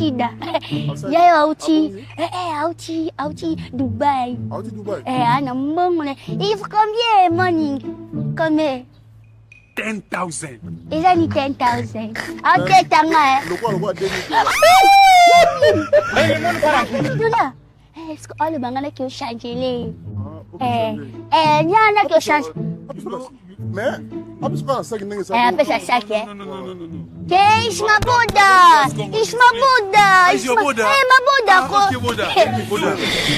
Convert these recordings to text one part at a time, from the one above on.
shida. Yeye auti. Auti Dubai. Auti Dubai. Ana mbongo. Il faut combien money? Combien? 10,000. Eza ni 10,000. Auti tanga. Lokwa 2000. Dula. Est-ce que all bangana ki o changer nyana ki o change. Mais abis pas ça qui n'est ça. Pesa saki. Non. Ke Isma Buddha. Mabuddha ko. Buddha.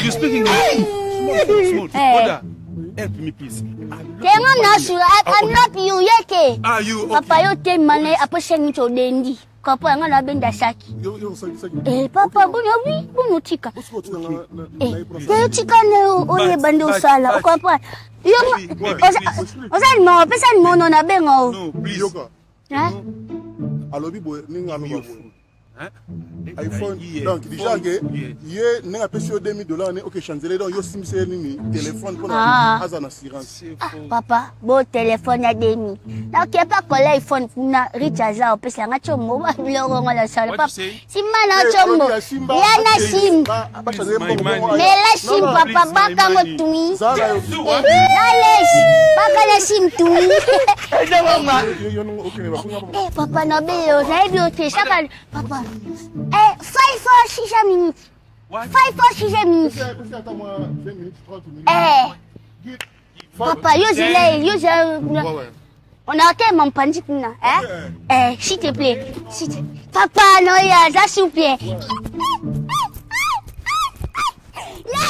You speak English? Smooth. Buddha. Help me, please. Tenga nasu, I'm not you yeke. You okay? Papa yo te mane apo sengi to dendi. Kapa nga na benda saki. Yo saki. Papa bunu tika. Yo tika ne oye bando sala. Okapa. Yo oza ni mo pesa ni mono na bengo. No, please. Yoka. Alobi boy ninga no boy. iPhone donc déjà que hier n'a pas sur $2000 OK changer donc yo sim c'est ni téléphone pour la azan assurance. Papa bo téléphone ya demi na ke pa kola iPhone kuna recharge au pesa nga chomo ba bilongo ngala sala papa simba na chomo ya na sim mais la sim papa baka ngo tui na les baka la sim tui papa no be yo na bi o te saka papa 5 or 6 minutes. 5 or 6 minutes. Papa, on a été mon panique là. S'il te plaît. Papa, non, il y a ça s'il vous plaît. La,